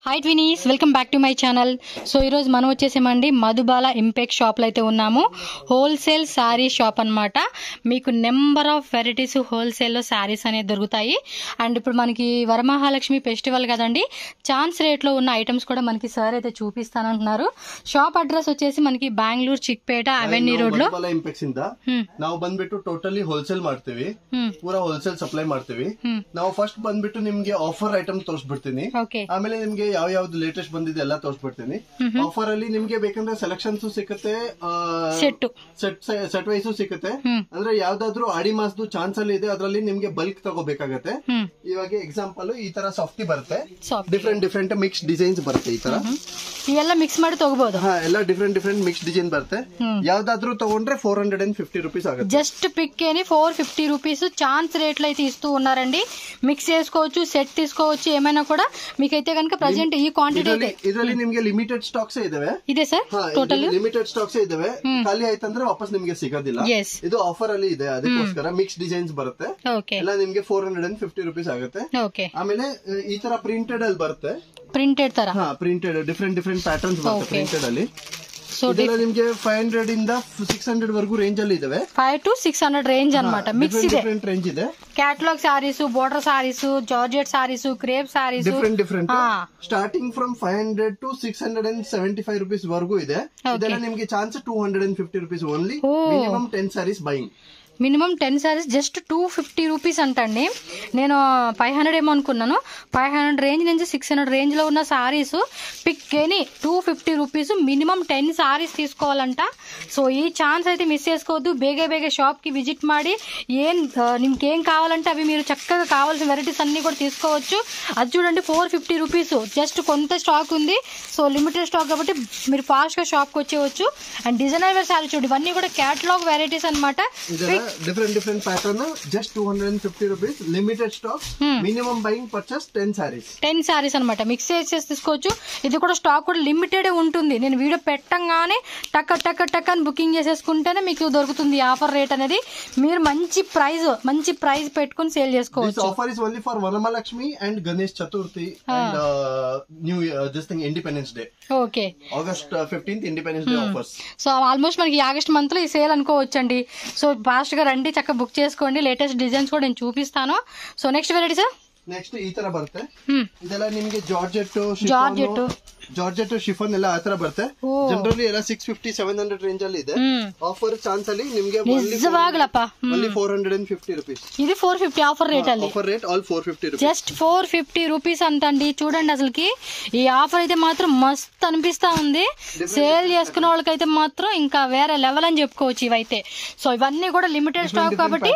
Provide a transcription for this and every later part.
Hi twinnies, welcome back to my channel. So ఈరోజు మనం వచ్చేసామండి మధుబాల ఇంపాక్ట్ షాప్లో అయితే ఉన్నాము. హోల్సేల్ శారీ షాప్ అనమాట. మీకు నెంబర్ ఆఫ్ వెరైటీస్ హోల్సేల్లో శారీస్ అనేది దొరుకుతాయి. అండ్ ఇప్పుడు మనకి వరమహాలక్ష్మి ఫెస్టివల్ కదండి, ఛాన్స్ రేట్లో ఉన్న ఐటమ్స్ కూడా మనకి సార్ అయితే చూపిస్తానంటున్నారు. షాప్ అడ్రస్ వచ్చేసి మనకి బెంగళూరు ಚಿಕ್ಕಪೇಟ ಅವೆನ್ಯೂ ರೋಡ್ లో. ಇಂಪೆಕ್ಸ್ ಇಂದ ನಾವು ಬಂದ್ಬಿಟ್ಟು ಟೋಟಲಿ ಹೋಲ್ಸೇಲ್ ಮಾಡ್ತೀವಿ, ಪೂರಾ ಹೋಲ್ಸೇಲ್ ಸಪ್ಲೈ ಮಾಡ್ತೀವಿ. ನಾವು ಫಸ್ಟ್ ಬಂದ್ಬಿಟ್ಟು ನಿಮ್ಗೆ ಆಫರ್ ಐಟಮ್ ತೋರಿಸ್ಬಿಡ್ತೀನಿ, ಆಮೇಲೆ ನಿಮ್ಗೆ ಯಾವ ಯಾವ್ದು ಲೇಟೆಸ್ಟ್ ಬಂದಿದೆ ಎಲ್ಲ ತೋರಿಸ್ಬಿಡ್ತೀನಿ. ಆಫರ್ ಅಲ್ಲಿ ನಿಮ್ಗೆ ಬೇಕಂದ್ರೆ ಸೆಲೆಕ್ಷನ್ಸ್ ಸಿಕ್ಕತ್ತೆ, ಸೆಟ್ ವೈಸು ಸಿಕ್ಕತ್ತೆ. ಅಂದ್ರೆ ಯಾವ್ದಾದ್ರು ಆಡಿ ಮಾಸದ್ದು ಚಾನ್ಸ್ ಅಲ್ಲಿ ಇದೆ, ಅದ್ರಲ್ಲಿ ನಿಮ್ಗೆ ಬಲ್ಕ್ ತಗೋಬೇಕಾಗತ್ತೆ. ಇವಾಗ ಎಕ್ಸಾಂಪಲ್ ಈ ತರ ಸಾಫ್ಟಿ ಬರುತ್ತೆ, ಡಿಫ್ರೆಂಟ್ ಮಿಕ್ಸ್ ಡಿಸೈನ್ಸ್ ಬರುತ್ತೆ. ಈ ತರ ಎಲ್ಲ ಮಿಕ್ಸ್ ಮಾಡಿ ತಗೋಬಹುದು. ಎಲ್ಲ ಡಿಫ್ರೆಂಟ್ ಮಿಕ್ಸ್ ಡಿಸೈನ್ ಬರುತ್ತೆ. ಯಾವ್ದಾದ್ರು ತಗೊಂಡ್ರೆ 450 రూపీస్ ఆಗುತ್ತೆ. జస్ట్ పిక్ అని 450 రూపీస్ ఛాన్స్ రేట్లు అయితే ఇస్తూ ఉన్నారండి. మిక్స్ చేసుకోవచ్చు, సెట్ తీసుకోవచ్చు, ఏమైనా కూడా మీకైతే కనుక ప్రెసెంట్ ఈ క్వాంటిటీ ಇದರಲ್ಲಿ ನಿಮಗೆ ಲಿಮಿಟೆಡ್ ಸ್ಟಾಕ್ಸ್ ಇದಾವೆ. ಇದೆ ಸರ್, ಟೋಟಲ್ ಲಿಮಿಟೆಡ್ ಸ್ಟಾಕ್ಸ್ ಇದಾವೆ. ಖಾಲಿ ಆಯ್ತಂದ್ರೆ ವಾಪಸ್ ನಿಮ್ಗೆ ಸಿಗೋದಿಲ್ಲ. ಇದು ಆಫರ್ ಅಲ್ಲಿ ಇದೆ, ಅದಕ್ಕೋಸ್ಕರ ಮಿಕ್ಸ್ ಡಿಸೈನ್ಸ್ ಬರುತ್ತೆ. ಎಲ್ಲ ನಿಮ್ಗೆ 450 ರೂಪೀಸ್ ಆಗುತ್ತೆ. ಆಮೇಲೆ ಈ ತರ ಪ್ರಿಂಟೆಡ್ ಅಲ್ಲಿ ಬರುತ್ತೆ, ಪ್ರಿಂಟೆಡ್ ತರ ಪ್ರಿಂಟೆಡ್ ಡಿಫ್ರೆಂಟ್ ಪ್ಯಾಟರ್ನ್ಸ್ ಬರುತ್ತೆ ಪ್ರಿಂಟೆಡ್ ಅಲ್ಲಿ. ನಿಮ್ಗೆ 500 ಇಂದ 600 ವರೆಗೂ ರೇಂಜ್ ಅಲ್ಲಿ ಇದಾವೆ. 500 to 600 ರೇಂಜ್ ಅನ್మాట. ಮಿಕ್ಸ್ ಇದೆ, ಡಿಫರೆಂಟ್ ರೇಂಜ್ ಇದೆ. Catalogue sarees, border sarees, georgette sarees, crepe sarees, different starting from 500 to 675 rupees ವರೆಗೂ ಇದೆ. ಇದೆಲ್ಲ ನಿಮ್ಗೆ chance 250 rupees only. Minimum 10 sarees buying. Minimum 10 sarees just 250 rupees అంటండి. నేను 500 ఏమో అనుకున్నాను. 500 రేంజ్ నుంచి 600 రేంజ్ లో ఉన్న సారీస్ పిక్ అని 250 రూపీస్. Minimum 10 sarees తీసుకోవాలంట. సో ఈ ఛాన్స్ అయితే మిస్ చేసుకోవద్దు. ಬೇಗ షాప్ కి విజిట్ ಮಾಡಿ నిమ్కేం కావాలంటే అవి మీరు చక్కగా కావాల్సిన వెరైటీస్ అన్ని కూడా తీసుకోవచ్చు. అది చూడండి 450 రూపీస్. జస్ట్ కొంత స్టాక్ ఉంది, సో లిమిటెడ్ స్టాక్ కాబట్టి మీరు ఫాస్ట్ గా షాప్ కి వచ్చేవచ్చు. అండ్ డిజైనర్ సారీ చూడండి, ఇవన్నీ కూడా క్యాటలాగ్ వెరైటీస్ అన్నమాట. different pattern, just 250 rupees, limited stock, minimum buying purchase 10 sarees అన్నమాట. మిక్స్ చేసి తీసుకోవచ్చు. ఇది కూడా స్టాక్ కూడా లిమిటెడ్ ఉంటుంది. నేను వీడియో పెట్టంగానే టక్ అని బుకింగ్ చేసేసుకుంటేనే మీకు దొరుకుతుంది ఆఫర్ రేట్ అనేది. మీరు మంచి ప్రైస్ పెట్టుకుని సేల్ చేసుకోవచ్చు. This offer is only for Varamalakshmi and Ganesh Chaturthi and New Year, this thing Independence Day. Okay, August 15th Independence Day offers. So almost మనకి ఆగస్ట్ మంత్ లో ఈ సేల్ అనుకోవచ్చండి. సో ఫాస్ట్ గా రండి, చక్కగా book చేసుకోండి. Latest designs కూడా నేను చూపిస్తాను. So next variety sir, next ಈ ತರ ಬರುತ್ತೆ. ಇದೆಲ್ಲ ನಿಮ್ಗೆ ಜಾರ್ಜೆಟ್ ಶಿಫಾನ್ ಎಲ್ಲ ಆ ತರ ಬರುತ್ತೆ. ಜನರಲಿ ಎಲ್ಲ 650-700 ರೇಂಜ್ ಅಲ್ಲಿ ಇದೆ. ಆಫರ್ ಚಾನ್ಸ್ ಅಲ್ಲಿ ನಿಮ್ಗೆ ಓನ್ಲಿ 450 ರೂಪೀಸ್. ఇది 450 ఆఫర్ రేట్ ಅಲ್ಲಿ. Offer rate all 450 rupees. Just 450 rupees అంతండి. చూడండి, అసలుకి ఈ ఆఫర్ అయితే మాత్రం మస్త్ అనిపిస్తా ఉంది. సేల్ చేసుకునే వాళ్ళకైతే మాత్రం ఇంకా వేరే లెవెల్ అని చెప్పుకోవచ్చు ఇవైతే. సో ఇవన్నీ కూడా లిమిటెడ్ స్టాక్ కాబట్టి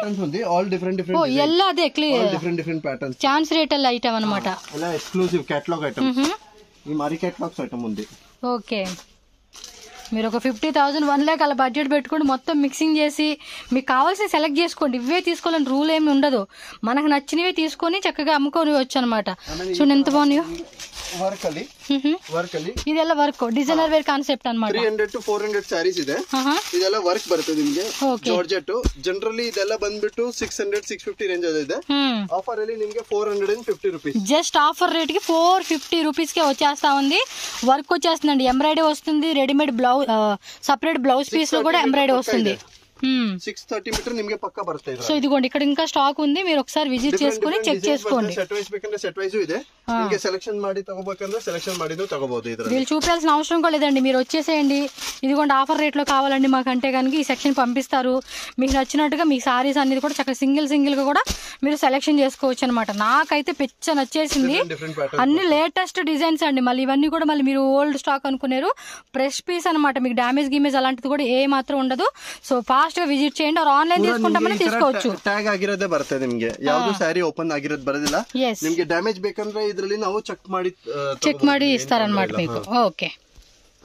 ఆల్ డిఫరెంట్ ಎಲ್ಲ ಅದೇ డిఫరెంట్ ప్యాటర్న్స్ ఛాన్స్ రేట్ ಅಲ್ಲಿ ఐటమ్ అన్నమాట. ಎಲ್ಲ ఎక్స్క్లూజివ్ క్యాటలాగ్ ఐటమ్స్. ఈ మరి క్యాటలాగ్స్ ఐటమ్ ఉంది. ఓకే, మీరు ఒక 50,000 1 lakh అలా బడ్జెట్ పెట్టుకోండి. మొత్తం మిక్సింగ్ చేసి మీకు కావాల్సిన సెలెక్ట్ చేసుకోండి. ఇవే తీసుకోవాలని రూల్ ఏమి ఉండదు. మనకు నచ్చినవే తీసుకొని చక్కగా అమ్ముకొని వచ్చు అనమాట. చూడండి ఎంత బాగున్నాయో. వర్క్ ಅಲ್ಲಿ ಇದೆಲ್ಲ ವರ್ಕ್ ಡಿಸೈನರ್ ವೇರ್ ಕಾನ್ಸೆಪ್ಟ್ ಅನ್మాట. 300 to 400 sarees ಇದೆ. ಇದೆಲ್ಲ ವರ್ಕ್ ಬರುತ್ತೆ ನಿಮಗೆ. ಜಾರ್ಜೆಟ್ ಜನರಲಿ ಇದೆಲ್ಲ ಬಂದ್ಬಿಟ್ಟು 600-650 ರೇಂಜ್ ಇದೆ. ఆఫర్ ಅಲ್ಲಿ ನಿಮಗೆ 450 రూపీస్. జస్ట్ ఆఫర్ రేట్ కి 450 రూపీస్ కే వచ్చేస్తా ఉంది. వర్క్ వచ్చేస్తుందండి, ఎంబ్రాయిడరీ వస్తుంది, readymade blouse, separate blouse piece లో కూడా ఎంబ్రాయిడరీ వస్తుంది. 630 మీటర్ నిಮಗೆ పక్కా బರುತ್ತೆ. సో ఇదిగోండి, ఇక్కడ ఇంకా స్టాక్ ఉంది, మీరు ఒకసారి విజిట్ చేసుకుని చెక్ చేసుకోండి. సెట్ వైస్ ಬೇಕಂದ್ರೆ సెట్ వైస్ ಇದೆ. ನಿಮಗೆ ಸೆಲೆಕ್ಷನ್ ಮಾಡಿ ತಗೋಬೇಕಂದ್ರೆ ಸೆಲೆಕ್ಷನ್ ಮಾಡಿದ್ರು ತಗೋಬಹುದು. వీళ్ళు చూపించాల్సిన అవసరం కూడా లేదండి, మీరు వచ్చేసేయండి. ఇదిగోండి ఆఫర్ రేట్ లో కావాలండి మాకంటే కనుక ఈ సెక్షన్ పంపిస్తారు. మీకు నచ్చినట్టుగా మీ సారీస్ అనేది కూడా చక్కగా సింగిల్ గా కూడా మీరు సెలెక్షన్ చేసుకోవచ్చు అనమాట. నాకైతే పిచ్చ నచ్చేసింది. అన్ని లేటెస్ట్ డిజైన్స్ అండి. మళ్ళీ ఇవన్నీ కూడా మళ్ళీ మీరు ఓల్డ్ స్టాక్ అనుకున్నారు, ఫ్రెష్ పీస్ అనమాట. మీకు డ్యామేజ్ గిమేజ్ అలాంటిది కూడా ఏ మాత్రం ఉండదు. సో ఫాస్ట్ గా విజిట్ చేయండి. ఆన్లైన్ తీసుకుంటామని తీసుకోవచ్చు. ಟ್ಯಾಗ್ ಆಗಿರೋದೇ ಬರುತ್ತೆ ನಿಮಗೆ, ಯಾವ್ದು ಸ್ಯಾರಿ ಓಪನ್ ಆಗಿರೋದು ಬರೋದಿಲ್ಲ. ನಿಮಗೆ ಡ್ಯಾಮೇಜ್ ಬೇಕಂದ್ರೆ ಇದರಲ್ಲಿ ನಾವು ಚೆಕ್ ಮಾಡಿ ಇస్తారన్నమాట మీకు. ఓకే,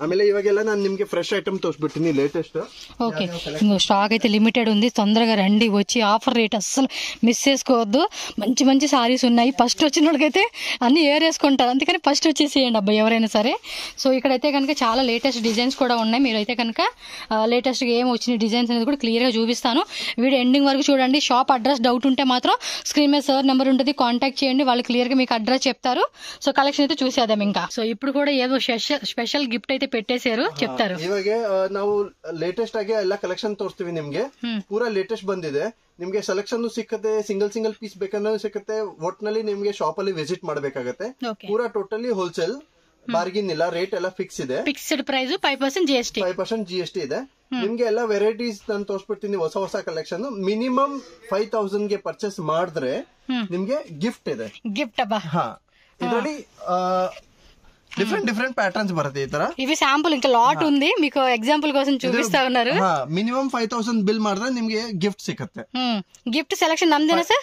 ಆಮೇಲೆ ಇವಾಗೆಲ್ಲ ನಾನು ನಿಮ್ಗೆ ಫ್ರೆಶ್ ಐಟಮ್ ತೋರಿಸ್ಬಿಟ್ಟಿನಿ ಲೇಟೆಸ್ಟ್. ఓకే స్టాక్ అయితే లిమిటెడ్ ఉంది, తొందరగా రండి, వచ్చి ఆఫర్ రేట్ అస్సలు మిస్ చేసుకోవద్దు. మంచి మంచి సారీస్ ఉన్నాయి. ఫస్ట్ వచ్చిన వాళ్ళకైతే అన్ని ఏరేసుకుంటారు, అందుకని ఫస్ట్ వచ్చేసేయండి అబ్బాయి ఎవరైనా సరే. సో ఇక్కడైతే కనుక చాలా లేటెస్ట్ డిజైన్స్ కూడా ఉన్నాయి. మీరైతే కనుక లేటెస్ట్గా ఏం వచ్చిన డిజైన్స్ అనేది కూడా క్లియర్గా చూపిస్తాను. వీడియో ఎండింగ్ వరకు చూడండి. షాప్ అడ్రస్ డౌట్ ఉంటే మాత్రం స్క్రీన్ మీద సార్ నెంబర్ ఉంటుంది, కాంటాక్ట్ చేయండి, వాళ్ళు క్లియర్గా మీకు అడ్రస్ చెప్తారు. సో కలెక్షన్ అయితే చూసేద్దాం ఇంకా. సో ఇప్పుడు కూడా ఏదో స్పెషల్ గిఫ్ట్ అయితే పెట్టేశారు, చెప్తారు. ಇವಾಗ ನಾವು ಲೇಟೆಸ್ಟ್ ಆಗಿ ಎಲ್ಲ ಕಲೆಕ್ಷನ್ ತೋರಿಸ್ತೀವಿ ನಿಮ್ಗೆ. ಪೂರಾ ಲೇಟೆಸ್ಟ್ ಬಂದಿದೆ. ನಿಮ್ಗೆ ಸೆಲೆಕ್ಷನ್ ಸಿಕ್ಕತ್ತೆ, ಸಿಂಗಲ್ ಪೀಸ್ ಬೇಕಂದ್ರೆ ಸಿಕ್ಕತ್ತೆ. ಒಟ್ನಲ್ಲಿ ನಿಮ್ಗೆ ಶಾಪ್ ಅಲ್ಲಿ ವಿಸಿಟ್ ಮಾಡಬೇಕಾಗತ್ತೆ. ಪೂರಾ ಟೋಟಲಿ ಹೋಲ್ಸೇಲ್, ಬಾರ್ಗಿನ್ ಇಲ್ಲ, ರೇಟ್ ಎಲ್ಲ ಫಿಕ್ಸ್ ಇದೆ. ಫಿಕ್ಸ್ಡ್ ಪ್ರೈಸ್ 5% GST ಇದೆ. ನಿಮ್ಗೆ ಎಲ್ಲ ವೆರೈಟೀಸ್ ನಾನು ತೋರಿಸ್ಬಿಡ್ತೀನಿ, ಹೊಸ ಕಲೆಕ್ಷನ್. ಮಿನಿಮಮ್ 5000 ಗೆ ಪರ್ಚೇಸ್ ಮಾಡಿದ್ರೆ ನಿಮ್ಗೆ ಗಿಫ್ಟ್ ಇದೆ. ಗಿಫ್ಟ್ ಇದರಲ್ಲಿ డిఫరెంట్ ప్యాటర్న్స్ బರುತ್ತೆ ఈ ತರ. ఇవి శాంపుల్, ఇంకా లాట్ ఉంది, మీకు ఎగ్జాంపుల్ కోసం చూపిస్తా ఉన్నారు. మినిమమ్ 5000 బిల్ ಮಾಡಿದ್ರೆ ನಿಮ್ಗೆ ಗಿಫ್ಟ್ ಸಿಗುತ್ತೆ. ಗಿಫ್ಟ್ ಸೆಲೆಕ್ಷನ್ ನಮ್ದೇನಾ ಸರ್?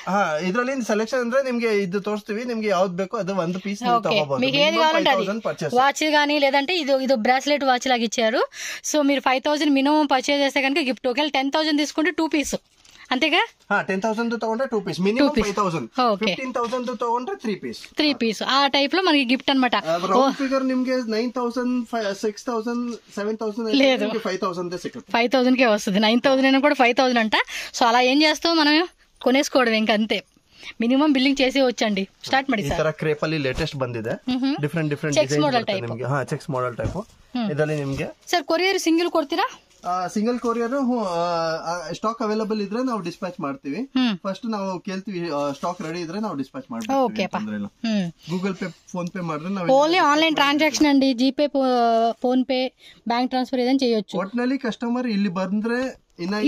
ಇದರಲ್ಲಿ ಸೆಲೆಕ್ಷನ್ ಅಂದ್ರೆ ನಿಮ್ಗೆ ಇದು ತೋರಿಸ್ತೀವಿ, ನಿಮ್ಗೆ ಯಾವ್ದು ಬೇಕೋ ಅದು ಒಂದು ಪೀಸ್ ತಗೋಬಹುದು. మీకు ఏది కావాలంటే అది, వాచ్ గానీ లేదంటే ఇది బ్రాస్లెట్ వాచ్ లాగా ఇచ్చారు. సో మీరు 5000 మినిమం పర్చేజ్ చేస్తే కనుక గిఫ్ట్. ఒకవేళ 10,000 తీసుకుంటే 2 పీస్ అంతేగా. 10,000 తಗೊಂಡ್ರೆ 2 పీస్, మినిమం 5,000. 15,000 తಗೊಂಡ್ರೆ 3 పీస్. ఆ టైప్ లో మనకి గిఫ్ట్ అన్నమాట. రౌండ్ ఫిగర్ నిమ్ಗೆ 9,000, 6,000, 7,000 లేదు, 5,000 సిಗುತ್ತೆ. 5,000 కే వస్తుంది. 9,000 అయినా కూడా 5,000 అంట. సో అలా ఏం చేస్తాం మనం, కొనేసుకోవడం ఇంకా అంతే. ಮಿನಿಮಮ್ ಬಿಲ್ಲಿಂಗ್ చేసి వచ్చండి, ಸ್ಟಾರ್ಟ್ ಮಾಡಿ ಸರ್. ಈ ತರ ಕ್ರೇಪ್ ಅಲ್ಲಿ ಲೇಟೆಸ್ಟ್ ಬಂದಿದೆ. ಡಿಫರೆಂಟ್ ಚೆಕ್ಸ್ ಮಾಡೆಲ್ ಟೈಪ್ ನಿಮಗೆ. ಚೆಕ್ಸ್ ಮಾಡೆಲ್ ಟೈಪ್ ಇದರಲ್ಲಿ ನಿಮಗೆ. ಸರ್ ಕೊರಿಯರ್ ಸಿಂಗಲ್ ಕೊಡ್ತೀರಾ? ಸಿಂಗಲ್ ಕೊರಿಯರ್ ಸ್ಟಾಕ್ ಅವೈಲಬಲ್ ಇದ್ರೆ ನಾವು ಡಿಸ್ಪ್ಯಾಚ್ ಮಾಡ್ತೀವಿ. ಫಸ್ಟ್ ನಾವು ಕೇಳ್ತೀವಿ, ಸ್ಟಾಕ್ ರೆಡಿ ಇದ್ರೆ ನಾವು ಡಿಸ್ಪ್ಯಾಚ್ ಮಾಡ್ತೀವಿ. ಗೂಗಲ್ ಪೇ, ಫೋನ್ ಪೇ ಮಾಡಿದ್ರೆ ನಾವು ఓన్లీ ఆన్లైన్ ట్రాన్సాక్షన్ అండి. GPay, phone pay, bank transfer ఏదైనా చేయొచ్చు. ಒಟ್ನಲ್ಲಿ ಕಸ್ಟಮರ್ ಇಲ್ಲಿ ಬಂದ್ರೆ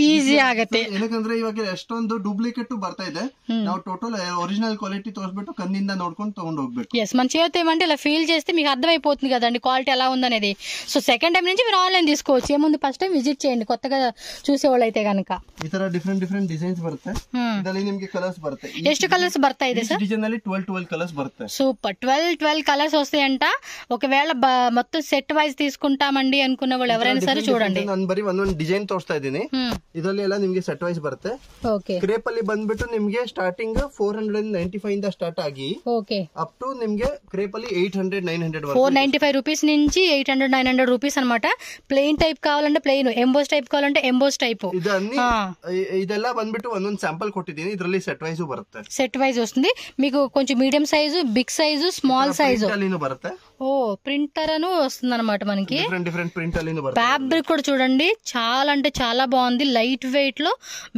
ಈಸಿ ಆಗತ್ತೆ. ಏನಕ್ಕಂದ್ರೆ ಇವಾಗ ಎಷ್ಟೊಂದು ಡೂಪ್ಲಿಕೇಟ್ ಬರ್ತಾ ಇದೆ. ನಾವು ಟೋಟಲ್ ఒరిజినల్ క్వాలిటీ తోసిబెట్టు కన్నింద నోడుకొని తಗೊಂಡು ಹೋಗ್ಬೇಕು. ఎస్, మన చేతి ఏమంటే ఇలా ఫీల్ చేస్తే మీకు అర్థమైపోతుంది కదండి క్వాలిటీ ఎలా ఉందనేది. సో సెకండ్ టైం నుంచి మీరు ఆన్లైన్ తీసుకోవచ్చు. ఏముంది, ఫస్ట్ టైం విజిట్ చేయండి కొత్తగా చూసేవాళ్ళు అయితే కనుక. ಈ ತರ ಡಿಫರೆಂಟ್ ಡಿಸೈನ್ಸ್ ಬರುತ್ತೆ. ಇದರಲ್ಲಿ ನಿಮಗೆ ಕಲರ್ಸ್ ಬರುತ್ತೆ. ಎಷ್ಟು ಕಲರ್ಸ್ ಬರ್ತಾ ಇದೆ ಸರ್? ಡಿಸೈನ್ ಅಲ್ಲಿ 12 కలర్స్ బರುತ್ತೆ. సూపర్. 12 కలర్స్ వస్తాయంట. ఒకవేళ మొత్తం సెట్ వైజ్ తీసుకుంటామండి అనుకున్న వాళ్ళు ఎవరైనా సరే చూడండి. ನಾನು ಬರೀ ಒಂದೊಂದು ಡಿಸೈನ್ ತೋರಿಸ್ತಾ ಇದ್ದೀನಿ. ಇದರಲ್ಲಿ ಎಲ್ಲ ನಿಮಗೆ ಸೆಟ್ ವೈಸ್ ಬರುತ್ತೆ. ಕ್ರೇಪ್ ಅಲ್ಲಿ ಬಂದ್ಬಿಟ್ಟು ನಿಮ್ಗೆ ಸ್ಟಾರ್ಟಿಂಗ್ 495 ಇಂದ ಸ್ಟಾರ್ಟ್ ಆಗಿ ಅಪ್ ಟು ನಿಮ್ಗೆ ಕ್ರೇಪ್ ಅಲ್ಲಿ 800, 900 495 రూపీస్ నుంచి 800, 900 రూపీస్ అనమాట. ప్లెయిన్ టైప్ కావాలంటే ప్లెయిన్, ఎంబోస్ టైప్ కావాలంటే ఎంబోస్ టైప్. ಇದೆಲ್ಲ ಬಂದ್ಬಿಟ್ಟು ಒಂದೊಂದು ಸ್ಯಾಂಪಲ್ ಕೊಟ್ಟಿದ್ದೀನಿ. ಇದರಲ್ಲಿ ಸೆಟ್ ವೈಸ್ ಬರುತ್ತೆ. సెట్ వైజ్ వస్తుంది మీకు. కొంచెం medium size, big size, small size బರುತ್ತೆ. ప్రింటర్ అను వస్తుంది అనమాట మనకి. డిఫరెంట్ ప్రింట్ అల్లి బರುತ್ತೆ. ఫ్యాబ్రిక్ కూడా చూడండి, చాలా అంటే చాలా బాగుంది. లైట్ వెయిట్ లో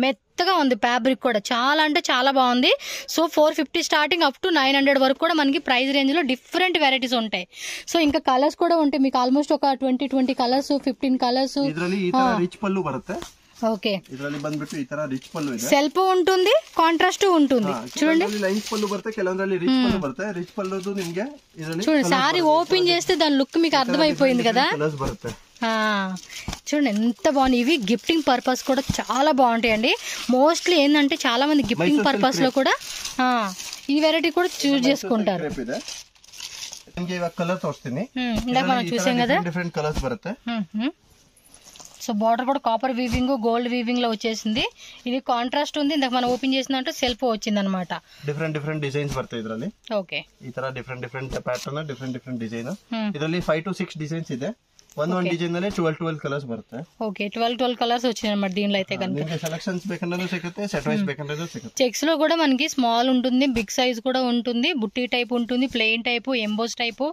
మెత్తగా ఉంది ఫ్యాబ్రిక్ కూడా, చాలా అంటే చాలా బాగుంది. సో 450 స్టార్టింగ్ అప్ టు 900 వరకు కూడా మనకి ప్రైస్ రేంజ్ లో డిఫరెంట్ వెరైటీస్ ఉంటాయి. సో ఇంకా కలర్స్ కూడా ఉంటాయి మీకు. ఆల్మోస్ట్ ఒక 20 కలర్స్, 15 కలర్స్. రిచ్ పళ్ళు బರುತ್ತೆ. ఓకే, ಇದರಲ್ಲಿ ಬಂದ್ಬಿಟ್ಟು ಈ ತರ ರಿಚ್ ಪಲ್ಲು ಇದೆ. ಸೆಲ್ಫ್ ఉంటుంది, ಕಾಂಟ್ರಾಸ್ಟ್ ఉంటుంది. చూడండి, ಲೈನ್ಸ್ ಪಲ್ಲು ಬರುತ್ತೆ, ಕೆಲವೊಂದರಲ್ಲಿ ರಿಚ್ ಪಲ್ಲು ಬರುತ್ತೆ. ರಿಚ್ ಪಲ್ಲುದು ನಿಮಗೆ ಇದರಲ್ಲಿ చూడండి, సారీ ఓపెన్ చేస్తే దాని లుక్ మీకు అర్థమైపోయింది కదా. కలర్స్ బರುತ್ತೆ. చూడండి ఎంత బాగుంది. ఇవి గిఫ్టింగ్ పర్పస్ కూడా చాలా బాగుంటాయండి. మోస్ట్లీ ఏంటంటే చాలా మంది గిఫ్టింగ్ పర్పస్ లో కూడా ఈ వెరైటీ కూడా చూస్ చేసుకుంటారు. ನಿಮಗೆ ಇವಾಗ ಕಲರ್ ತೋರಿಸ್ತೀನಿ. ఇందాక మనం చూసాం కదా, డిఫరెంట్ కలర్స్ బರುತ್ತೆ. సో బార్డర్ కూడా కాపర్ వీవింగ్, గోల్డ్ వీవింగ్ లో వచ్చేసింది. ఇది కాంట్రాస్ట్ ఉంది. ఇందాక మనం ఓపెన్ చేసినట్టు సెల్ఫ్ వచ్చింది అనమాట. డిఫరెంట్ ಡಿಸೈನ್ಸ್ ಬರ್ತದೆ ಇದರಲ್ಲಿ. ಓಕೆ, ಈ ತರ ಡಿಫರೆಂಟ್ ಪ್ಯಾಟರ್ನ್, ಡಿಫರೆಂಟ್ ಡಿಸೈನ್. ಇದರಲ್ಲಿ 5 to 6 ಡಿಸೈನ್ಸ್ ಇದೆ. ಒಂದೊಂದು ಡಿಸೈನ್ ಅಲ್ಲಿ 12 ಕಲರ್ಸ್ ಬರುತ್ತೆ. ఓకే, 12 కలర్స్ వచ్చినాయి అన్నమాట దీనిలో అయితే కనుక. ನಿಮಗೆ సెలక్షన్స్ ಬೇಕಂದ್ರೆ ಸಿಗುತ್ತೆ, సెట్ వైస్ ಬೇಕಂದ್ರೆ ಸಿಗುತ್ತೆ. చెక్స్ లో కూడా మనకి స్మాల్ ఉంటుంది, బిగ్ సైజ్ కూడా ఉంటుంది, బుట్టి టైప్ ఉంటుంది, plain type, emboss type.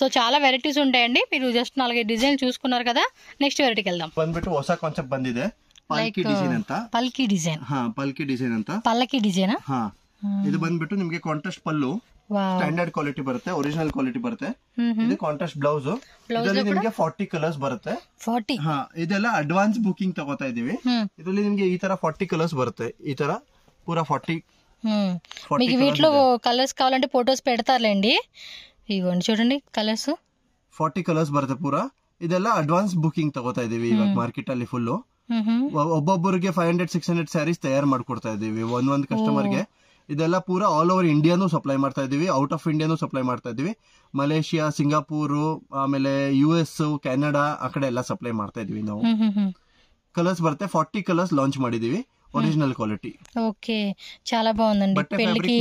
So చాలా వెరైటీస్ ఉంటాయండి. మీరు జస్ట్ 4 డిజైన్ చూసుకున్నారు కదా. నెక్స్ట్ వెరైటీకి వెళ్దాం. ಬಂದ್ಬಿಟ್ಟು ಹೊಸ ಕಾನ್ಸೆಪ್ಟ್ ಬಂದಿದೆ, ಪಲ್ಕಿ ಡಿಸೈನ್ ಅಂತ. ಪಲ್ಕಿ ಡಿಸೈನ್. ಪಲ್ಕಿ ಡಿಸೈನ್ ಅಂತ. ಪಲ್ಲಕ್ಕಿ ಡಿಸೈನ್. ಇದು ಬಂದ್ಬಿಟ್ಟು ನಿಮಗೆ ಕಾಂಟ್ರಾಸ್ಟ್ ಪಲ್ಲು, ಸ್ಟ್ಯಾಂಡರ್ಡ್ ಕ್ವಾಲಿಟಿ ಬರುತ್ತೆ, ಒರಿಜಿನಲ್ ಕ್ವಾಲಿಟಿ ಬರುತ್ತೆ. ಇದು ಕಾಂಟ್ರಾಸ್ಟ್ ಬ್ಲೌಸ್. ಇದರಲ್ಲಿ ನಿಮಗೆ 40 ಕಲರ್ಸ್ ಬರುತ್ತೆ. 40. ಇದೆಲ್ಲ ಅಡ್ವಾನ್ಸ್ ಬುಕಿಂಗ್ ತಗೋತಾ ಇದೀವಿ. ಇದರಲ್ಲಿ ನಿಮಗೆ ಈ ತರ 40 ಕಲರ್ಸ್ ಬರುತ್ತೆ. ఈ ತರ పూరా 40. మీకు వీటిలో కలర్స్ కావాలంటే ఫోటోస్ పెడతారులేండి. ఇవ్వండి చూడండి కలర్స్. 40 కలర్స్ ಬರುತ್ತೆ పూరా. ಇದೆಲ್ಲ ಅಡ್ವಾನ್ಸ್ ಬುಕಿಂಗ್ ತಗೋತಾ ಇದೀವಿ ಇವಾಗ ಮಾರ್ಕೆಟ್ ಅಲ್ಲಿ ಫುಲ್. ಒಬ್ಬೊಬ್ಬರಿಗೆ 500, 600 ಸ್ಯಾರೀಸ್ ತಯಾರು ಮಾಡ್ಕೊಡ್ತಾ ಇದೀವಿ ಒಂದೊಂದು ಕಸ್ಟಮರ್ಗೆ. ಇದೆಲ್ಲ ಪೂರಾ ಆಲ್ ಓವರ್ ಇಂಡಿಯಾನು ಸಪ್ಲೈ ಮಾಡ್ತಾ ಇದೀವಿ, ಔಟ್ ಆಫ್ ಇಂಡಿಯಾನು ಸಪ್ಲೈ ಮಾಡ್ತಾ ಇದೀವಿ. ಮಲೇಷಿಯಾ, ಸಿಂಗಾಪುರ್, ಆಮೇಲೆ US, ಕೆನಡಾ ಆ ಕಡೆ ಎಲ್ಲ ಸಪ್ಲೈ ಮಾಡ್ತಾ ಇದೀವಿ ನಾವು. ಕಲರ್ಸ್ ಬರುತ್ತೆ 40 ಕಲರ್ಸ್ ಲಾಂಚ್ ಮಾಡಿದೀವಿ, ಒರಿಜಿನಲ್ ಕ್ವಾಲಿಟಿ. ఓకే, చాలా బాగుందండి. పెళ్ళికి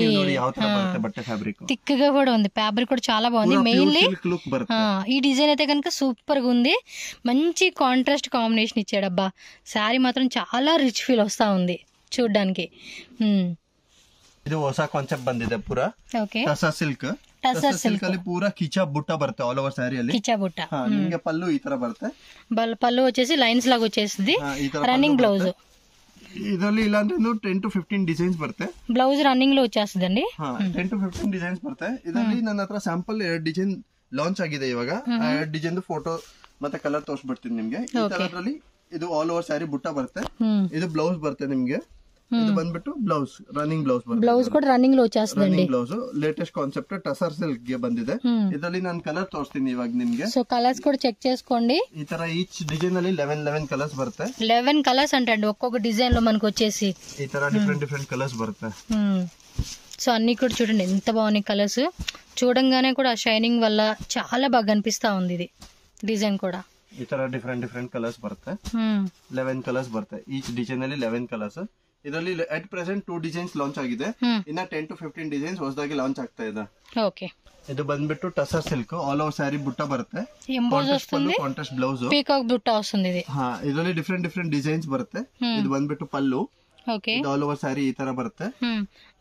బట్ట ఫ్యాబ్రిక్ థిక్గా కూడా ఉంది, ఫ్యాబ్రిక్ కూడా చాలా బాగుంది. మెయిన్లీ ఈ డిజైన్ అయితే కనుక సూపర్ గా ఉంది, మంచి కాంట్రాస్ట్ కాంబినేషన్ ఇచ్చాడబ్బా. శారీ మాత్రం చాలా రిచ్ ఫీల్ వస్తా ఉంది చూడడానికి. ಇದು ಹೊಸ ಕಾನ್ಸೆಪ್ಟ್ ಬಂದಿದೆ ಪೂರಾ. Okay, tussar silk. Tussar silk ಅಲ್ಲಿ ಪೂರಾ ಕಿಚಾ ಬುಟ್ಟ ಬರುತ್ತೆ ಆಲ್ ಓವರ್ ಸ್ಯಾರಿ ಅಲ್ಲಿ. ಕಿಚಾ ಬುಟ್ಟ ನಿಮಗೆ ಪಲ್ಲು ಈ ತರ ಬರುತ್ತೆ. పళ్ళు వచ్చేసి లైన్స్ లాగా వచ్చేసింది. రన్నింగ్ బ్లౌజ్ ಇದರಲ್ಲಿ ಇಲ್ಲ ಅಂದ್ರೆ 10 to 15 ಡಿಸೈನ್ಸ್ ಬರುತ್ತೆ. ಬ್ಲೌಸ್ ರನ್ನಿಂಗ್ లో వచ్చేస్తుందండి. 10 to 15 ಡಿಸೈನ್ಸ್ ಬರುತ್ತೆ. ಇದರಲ್ಲಿ ನನ್ನ ಹತ್ರ ಸ್ಯಾಂಪಲ್ 2 ಡಿಸೈನ್ ಲಾಂಚ್ ಆಗಿದೆ ಇವಾಗ. 2 ಡಿಸೈನ್ ಫೋಟೋ ಮತ್ತೆ ಕಲರ್ ತೋರಿಸ್ಬಿಡ್ತೀನಿ ನಿಮ್ಗೆ. ಈ ತರದಲ್ಲಿ ಇದು ಆಲ್ ಓವರ್ ಸ್ಯಾರಿ ಬುಟ್ಟ ಬರುತ್ತೆ. ಇದು ಬ್ಲೌಸ್ ಬರುತ್ತೆ ನಿಮ್ಗೆ. ಇದು ಬಂದ್ಬಿಟ್ಟು ಬ್ಲೌಸ್, ರನ್ನಿಂಗ್ ಬ್ಲೌಸ್ ಬರುತ್ತೆ. ಬ್ಲೌಸ್ ಕೂಡ ರನ್ನಿಂಗ್ లో వచ్చేస్తుందండి. Blouse latest concept tussar silk ಗೆ ಬಂದಿದೆ. ಇದರಲ್ಲಿ ನಾನು ಕಲರ್ ತೋರಿಸ್ತೀನಿ ಇವಾಗ ನಿಮ್ಗೆ. సో కలర్స్ కూడా చెక్ చేసుకోండి. ఈ ತರ ఈచ్ డిజైన్ ಅಲ್ಲಿ 11 కలర్స్ ಬರುತ್ತೆ. 11 కలర్స్ అంటే ఒక్కొక్క డిజైన్ లో మనకు వచ్చేసి ఈ ತರ డిఫరెంట్ కలర్స్ బರುತ್ತೆ. సో అన్ని కూడా చూడండి ఎంత బాగున్నాయి కలర్స్. చూడంగానే కూడా షైనింగ్ వల్ల చాలా బాగా అనిపిస్తా ఉంది ఇది డిజైన్ కూడా. ಈ ತರ డిఫరెంట్ కలర్స్ ಬರುತ್ತೆ. 11 ಕಲರ್ಸ್ ಬರುತ್ತೆ. ಈಚ್ ಡಿಸೈನ್ ಅಲ್ಲಿ 11 ಕಲರ್ಸ್. ಇದರಲ್ಲಿ ಅಟ್ ಪ್ರೆಸೆಂಟ್ 2 ಡಿಸೈನ್ಸ್ ಲಾಂಚ್ ಆಗಿದೆ. ಇನ್ನ 10 to 15 ಡಿಸೈನ್ಸ್ ಹೊಸದಾಗಿ ಲಾಂಚ್ ಆಗ್ತಾ ಇದೆ. ಓಕೆ, ಇದು ಬಂದ್ಬಿಟ್ಟು tussar silk all over sari ಬುಟ್ಟ ಬರುತ್ತೆ. ಎಂಬೋಸ್ వస్తుంది, ಕಾಂಟ್ರಾಸ್ಟ್ ಬ್ಲೌಸ್, పీకాక్ బుట్ట వస్తుంది ఇది. ಇದರಲ್ಲಿ ಡಿಫರೆಂಟ್ ಡಿಸೈನ್ಸ್ ಬರುತ್ತೆ. ಇದು ಬಂದ್ಬಿಟ್ಟು ಪಲ್ಲು. ಓಕೆ, ಆಲ್ ಓವರ್ ಸ್ಯಾರಿ ಈ ತರ ಬರುತ್ತೆ.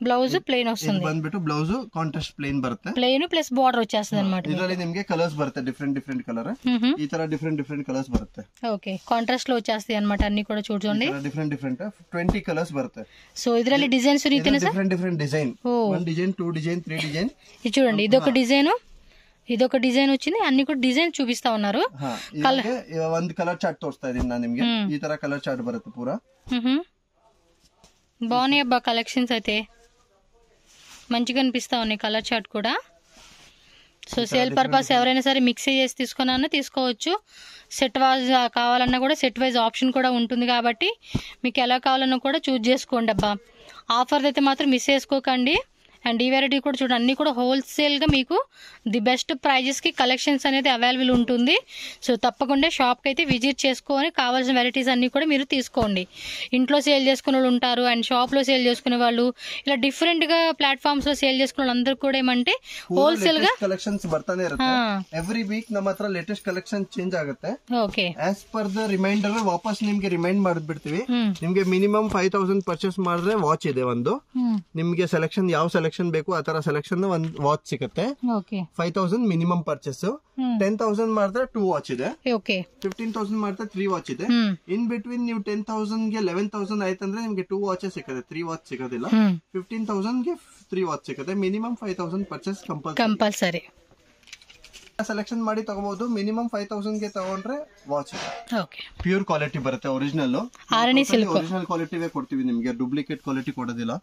బ్లౌజ్ ప్లెయిన్ వస్తుంది. ಬಂದ್ಬಿಟ್ಟು ಬ್ಲೌಸ್ ಕಾಂಟ್ರಾಸ್ಟ್ ಪ್ಲೇನ್ ಬರುತ್ತೆ. ప్లెయిన్ ప్లస్ బార్డర్ వచ్చేస్తుంది అన్నమాట. ಇದರಲ್ಲಿ ನಿಮಗೆ ಕಲರ್ಸ್ ಬರುತ್ತೆ ಡಿಫರೆಂಟ್ ಕಲರ್. ಈ ತರ ಡಿಫರೆಂಟ್ ಕಲರ್ಸ್ ಬರುತ್ತೆ. ఓకే, కాంట్రాస్ట్ లో వచ్చేస్తాయి అన్నమాట అన్ని కూడా. చూడండి ಡಿಫರೆಂಟ್ 20 ಕಲರ್స్ ಬರುತ್ತೆ. సో ಇದರಲ್ಲಿ డిజైన్స్ ರೀತಿನೇ sir different design. 1 design, 2 design, 3 design. ఇది చూడండి, ఇదొక డిజైన్ వచ్చింది. అన్ని కూడా డిజైన్ చూపిస్తా ఉన్నారు. ಒಂದು ಕಲರ್ ಚಾರ್ಟ್ ತೋರಿಸ್ತಾ ಇದೀನಿ ನಾನು ನಿಮ್ಗೆ. ಈ ತರ ಕಲರ್ ಚಾರ್ಟ್ ಬರುತ್ತೆ ಪೂರಾ. బాగున్నాయి అబ్బా కలెక్షన్స్ అయితే, మంచిగా అనిపిస్తా ఉన్నాయి కలర్ చార్ట్ కూడా. సో సేల్ పర్పస్ ఎవరైనా సరే మిక్స్ చేసి తీసుకున్నా తీసుకోవచ్చు. సెట్ వైజ్ కావాలన్నా కూడా సెట్ వైజ్ ఆప్షన్ కూడా ఉంటుంది కాబట్టి మీకు ఎలా కావాలన్నా కూడా చూజ్ చేసుకోండి అబ్బా. ఆఫర్ అయితే మాత్రం మిస్ చేసుకోకండి. అండ్ ఈ వెరైటీ కూడా చూడండి, అన్ని కూడా హోల్సేల్గా మీకు ది బెస్ట్ ప్రైజెస్కి కలెక్షన్స్ అనేది అవైలబుల్ ఉంటుంది. సో తప్పకుండా షాప్కి అయితే విజిట్ చేసుకొని కావాల్సిన వెరైటీస్ అన్నీ కూడా మీరు తీసుకోండి. ఇంట్లో సేల్ చేసుకునే వాళ్ళు ఉంటారు, అండ్ షాప్లో సేల్ చేసుకునే వాళ్ళు, ఇలా డిఫరెంట్గా ప్లాట్ఫామ్స్లో సేల్ చేసుకునే వాళ్ళందరూ కూడా ఏమంటే ಹೋಲ್ಸೇಲ್గా ಕಲೆಕ್ಷನ್ಸ್ ಬರ್ತಾನೆ ಇರುತ್ತೆ. ಎವ್ರಿ ವೀಕ್ ನಮ್ಮ ಹತ್ರ ಲೇಟೆಸ್ಟ್ ಕಲೆಕ್ಷನ್ ಚೇಂಜ್ ಆಗುತ್ತೆ. Okay, as per the reminder ವಾಪಸ್ ನಿಮ್ಗೆ ರಿಮೈಂಡ್ ಮಾಡ್ಬಿಡ್ತೀವಿ. ನಿಮ್ಗೆ ಮಿನಿಮಮ್ 5000 ಪರ್ಚೇಸ್ ಮಾಡಿದ್ರೆ ವಾಚ್ ಇದೆ ಒಂದು. ನಿಮ್ಗೆ ಸೆಲೆಕ್ಷನ್ ಯಾವ ಸೆಲೆಕ್ಷನ್ ಬೇಕು ಆ ತರ ಸೆಲೆಕ್ಷನ್ ಒಂದು ವಾಚ್ ಸಿಗುತ್ತೆ. 5000 ಮಿನಿಮಮ್ ಪರ್ಚೇಸ್. 10,000 ಮಾಡಿದ್ರೆ 2 ವಾಚ್ ಇದೆ. 15,000 ಮಾಡಿದ್ರೆ 3 ವಾಚ್ ಇದೆ. ಇನ್ ಬಿಟ್ವೀನ್ ನೀವು 10,000 ಗೆ 11,000 ಆಯ್ತಂದ್ರೆ ನಿಮ್ಗೆ 2 ವಾಚಸ್ ಸಿಗುತ್ತೆ, 3 ವಾಚ್ ಸಿಗೋದಿಲ್ಲ. 15,000 ಗೆ 3 ವಾಚ್ ಸಿಗುತ್ತೆ. Minimum 5,000 purchase compulsory. ಸೆಲೆಕ್ಷನ್ ಮಾಡಿ ತಗೋಬಹುದು. ಮಿನಿಮಮ್ 5,000 ಗೆ ತಗೊಂಡ್ರೆ ವಾಚ್ ಪ್ಯೂರ್ ಕ್ವಾಲಿಟಿ ಬರುತ್ತೆ. ಒರಿಜಿನಲ್ ಒರಿಜಿನಲ್ ಕ್ವಾಲಿಟಿವೇ ಕೊಡ್ತೀವಿ ನಿಮ್ಗೆ, ಡೂಪ್ಲಿಕೇಟ್ ಕ್ವಾಲಿಟಿ ಕೊಡೋದಿಲ್ಲ.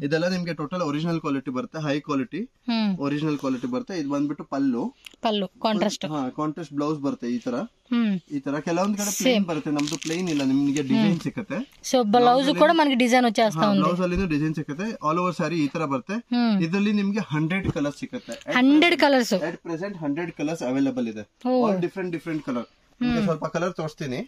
ಇದೆಲ್ಲ ನಿಮ್ಗೆ ಟೋಟಲ್ ಒರಿಜಿನಲ್ ಕ್ವಾಲಿಟಿ ಬರುತ್ತೆ, ಹೈ ಕ್ವಾಲಿಟಿ ಒರಿಜಿನಲ್ ಕ್ವಾಲಿಟಿ ಬರುತ್ತೆ. ಇದು ಬಂದ್ಬಿಟ್ಟು ಪಲ್ಲು ಕಾಂಟ್ರಾಸ್ಟ್ ಬ್ಲೌಸ್ ಬರುತ್ತೆ. ಈ ತರ ಕೆಲವೊಂದ್ ಕಡೆ ಪ್ಲೇನ್ ಬರುತ್ತೆ, ನಮ್ದು ಪ್ಲೇನ್ ಇಲ್ಲ, ನಿಮ್ಗೆ ಡಿಸೈನ್ ಸಿಗುತ್ತೆ. సో బ్లౌజ్ కూడా మనకి డిజైన్ వచ్చేస్తా ఉంది. ಬ್ಲೌಸ್ ಅಲ್ಲಿ ಡಿಸೈನ್ ಸಿಗುತ್ತೆ. ಆಲ್ ಓವರ್ ಸ್ಯಾರಿ ಈ ತರ ಬರುತ್ತೆ. ಇದರಲ್ಲಿ ನಿಮ್ಗೆ 100 ಕಲರ್ಸ್ ಸಿಗುತ್ತೆ. 100 colours at present 100 colours available ಇದೆ. All different colour. ನಿಮ್ಗೆ ಸ್ವಲ್ಪ ಕಲರ್ ತೋರಿಸ್ತೀನಿ,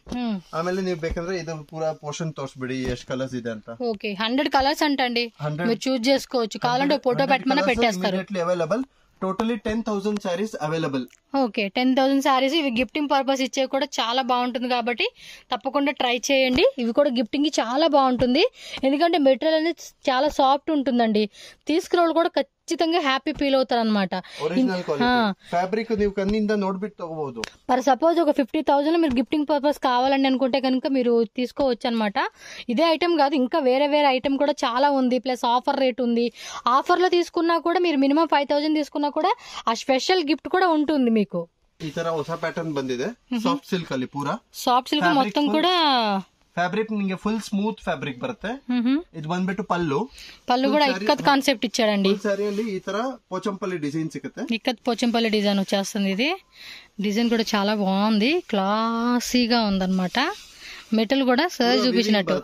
ಆಮೇಲೆ ನೀವು ಬೇಕಂದ್ರೆ ಇದು ಪೂರಾ ಪೋರ್ಷನ್ ತೋರಿಸ್ಬಿಡಿ ಎಷ್ಟು ಕಲರ್ಸ್ ಇದೆ ಅಂತ. ఓకే, 100 కలర్స్ అంటండి, మీరు చూస్ చేసుకోవచ్చు. కావాలంటే ఫోటో పెట్టమన్నా పెట్టేస్తారు. Available. Totally 10,000 saris available. Okay, 10,000 saris. ఇవి గిఫ్టింగ్ పర్పస్ ఇచ్చే కూడా చాలా బాగుంటుంది కాబట్టి తప్పకుండా ట్రై చేయండి. ఇవి కూడా గిఫ్టింగ్ కి చాలా బాగుంటుంది, ఎందుకంటే మెటీరియల్ అనేది చాలా సాఫ్ట్ ఉంటుందండి. తీసుకునే వాళ్ళు కూడా ఖచ్చితంగా హ్యాపీ ఫీల్ అవుతారు అనమాట. ఫ్యాబ్రిక్ ನೀವು ಕಣ್ಣಿಂದ ನೋಡ್ಬಿಟ್ಟು ತಗೋಬಹುದು. ఫర్ సపోజ్ ఒక 50,000 మీరు గిఫ్టింగ్ పర్పస్ కావాలండి అనుకుంటే కనుక మీరు తీసుకోవచ్చు అనమాట. ఇదే ఐటమ్ కాదు, ఇంకా వేరే ఐటమ్ కూడా చాలా ఉంది. ప్లస్ ఆఫర్ రేట్ ఉంది. ఆఫర్ లో తీసుకున్నా కూడా మీరు మినిమం 5,000 తీసుకున్నా కూడా ఆ స్పెషల్ గిఫ్ట్ కూడా ఉంటుంది మీకు. ಈ ತರ ಹೊಸ ಪ್ಯಾಟರ್ನ್ ಬಂದಿದೆ ಸಾಫ್ಟ್ ಸಿಲ್ಕ್ ಅಲ್ಲಿ. ಪೂರಾ ಸಾಫ್ಟ್ ಸಿಲ್ಕ್ ಮೊತ್ತಂ ಕೂಡ ಫ್ಯಾಬ್ರಿಕ್ ನಿಮಗೆ ಫುಲ್ ಸ್ಮೂತ್ ಫ್ಯಾಬ್ರಿಕ್ ಬರುತ್ತೆ. ಇದು ಬಂದ್ಬಿಟ್ಟು ಪಲ್ಲು కూడా ఇక్కత్ కాన్సెప్ట్ ఇచ్చాడండి. సారీಯಲ್ಲಿ ఈ ತರ పోచంపల్లి డిజైన్ సిಗುತ್ತೆ. ఇక్కత్ పోచంపల్లి డిజైన్ వచ్చేస్తుంది. ఇది డిజైన్ కూడా చాలా బాగుంది, క్లాసీగా ఉందన్నమాట. మెటల్ కూడా సార్ చూపించినట్టు.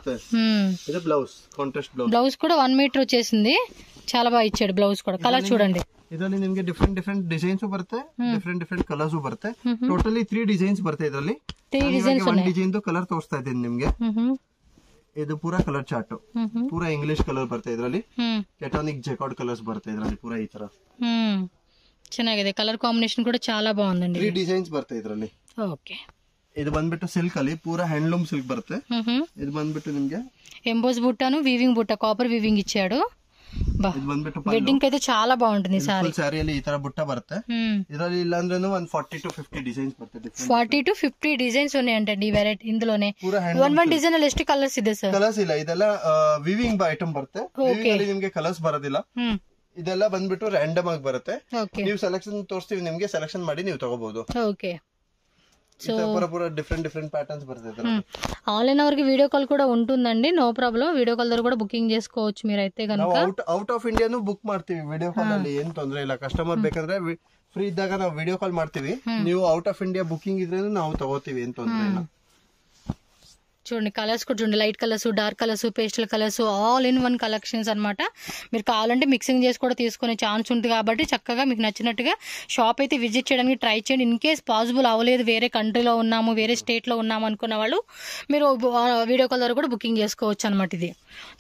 ఇది బ్లౌజ్, కాంట్రాస్ట్ బ్లౌజ్. బ్లౌజ్ కూడా 1 మీటర్ వచ్చేసింది, చాలా బాగా ఇచ్చాడు బ్లౌజ్ కూడా. కలర్ చూడండి, ಇದರಲ್ಲಿ ನಿಮಗೆ ಡಿಫ್ರೆಂಟ್ ಡಿಸೈನ್ಸ್ ಬರುತ್ತೆ, ಡಿಫ್ರೆಂಟ್ ಕಲರ್ಸ್ ಬರುತ್ತೆ. ಟೋಟಲಿ 3 ಡಿಸೈನ್ಸ್ ಬರುತ್ತೆ ಇದರಲ್ಲಿ. 3 ಡಿಸೈನ್ಸ್. 1 ಡಿಸೈನ್ ಕಲರ್ ತೋರಿಸ್ತಾ ಇದ್ದೀನಿ ನಿಮ್ಗೆ. ಇದು ಪೂರಾ ಕಲರ್ ಚಾರ್ಟ್, ಪೂರಾ ಇಂಗ್ಲಿಷ್ ಕಲರ್ ಬರುತ್ತೆ ಇದರಲ್ಲಿ. ಕೆಟಾನಿಕ್ ಜೆಕಾರ್ಡ್ ಕಲರ್ಸ್ ಬರುತ್ತೆ ಇದರಲ್ಲಿ ಪೂರಾ ಈ ತರ. ಚೆನ್ನಾಗಿದೆ, ಕಲರ್ ಕಾಂಬಿನೇಷನ್ ಕೂಡ చాలా బాగుందండి. 3 ಡಿಸೈನ್ಸ್ ಬರುತ್ತೆ ಇದರಲ್ಲಿ. ಓಕೆ. ಇದು ಬಂದ್ಬಿಟ್ಟು ಸಿಲ್ಕ್ ಅಲ್ಲಿ ಪೂರಾ ಹ್ಯಾಂಡ್ಲೂಮ್ ಸಿಲ್ಕ್ ಬರುತ್ತೆ. ಇದು ಬಂದ್ಬಿಟ್ಟು ನಿಮ್ಗೆ ಎಂಬೋಸ್ ಬುಟ್ಟಾನು వీవింగ్ బుట్ట, కాపర్ వీవింగ్ ఇచ్చాడు. వెడ్డింగ్ అయితే చాలా బాగుంటుంది సారీ. సారీಯಲ್ಲಿ ಈ ತರ ಬುಟ್ಟ ಬರುತ್ತೆ. ಇದರಲ್ಲಿ ಇಲ್ಲ ಅಂದ್ರೂ 40 to 50 ಡಿಸೈನ್ಸ್ ಬರುತ್ತೆ. 40 to 50 ಡಿಸೈನ್ಸ್ ఉన్నాయండి ఈ వెరైటీ ఇందులోనే. one డిజైన్ ಅಲ್ಲಿ ಎಷ್ಟು ಕಲರ್ಸ್ ಇದೆ ಸರ್? ಕಲರ್ಸ್ ಇಲ್ಲ, ಇದೆಲ್ಲ ವಿವಿಂಗ್ ಐಟಮ್ ಬರುತ್ತೆ. ವಿವಿಂಗ್ ಅಲ್ಲಿ ನಿಮ್ಗೆ ಕಲರ್ಸ್ ಬರೋದಿಲ್ಲ. ಇದೆಲ್ಲ ಬಂದ್ಬಿಟ್ಟು ರ್ಯಾಂಡಮ್ ಆಗಿ ಬರುತ್ತೆ. ನೀವು ಸೆಲೆಕ್ಷನ್ ತೋರಿಸ್ತೀವಿ ನಿಮ್ಗೆ, ಸೆಲೆಕ್ಷನ್ ಮಾಡಿ ನೀವು ತಗೋಬಹುದು. ಓಕೆ. సో డిఫరెంట్ ప్యాటర్న్స్ బర్తాయి. ఆన్లైన్ వరకు వీడియో కాల్ కూడా ఉంటుందండి, నో ప్రాబ్లం. వీడియో కాల్ ద్వారా కూడా బుకింగ్ చేసుకోవచ్చు మీరైతే గనుక. అవుట్ ఆఫ్ ఇండియాನು ಬುಕ್ ಮಾಡ್ತೀವಿ ವಿಡಿಯೋ ಕಾಲ್ ಅಲ್ಲಿ, ಏನ್ ತೊಂದ್ರೆ ಇಲ್ಲ. ಕಸ್ಟಮರ್ ಬೇಕಂದ್ರೆ ಫ್ರೀ ಇದ್ದಾಗ ನಾವು ವಿಡಿಯೋ ಕಾಲ್ ಮಾಡ್ತೀವಿ. ನೀವು ಔಟ್ ಆಫ್ ಇಂಡಿಯಾ ಬುಕಿಂಗ್ ಇದ್ರೆ ನಾವು ತಗೋತೀವಿ, ಏನ್ ತೊಂದ್ರೆ ಇಲ್ಲ. చూడండి కలర్స్ కూడా చూడండి, light colours, dark colours, pastel colours, all in one collections అనమాట. మీరు కావాలంటే మిక్సింగ్ చేసి కూడా తీసుకునే ఛాన్స్ ఉంటుంది కాబట్టి చక్కగా మీకు నచ్చినట్టుగా షాప్ అయితే విజిట్ చేయడానికి ట్రై చేయండి. ఇన్ కేస్ పాసిబుల్ అవ్వలేదు, వేరే కంట్రీలో ఉన్నాము, వేరే స్టేట్లో ఉన్నాము అనుకున్న వాళ్ళు మీరు వీడియో కాల్ ద్వారా కూడా బుకింగ్ చేసుకోవచ్చు అనమాట ఇది.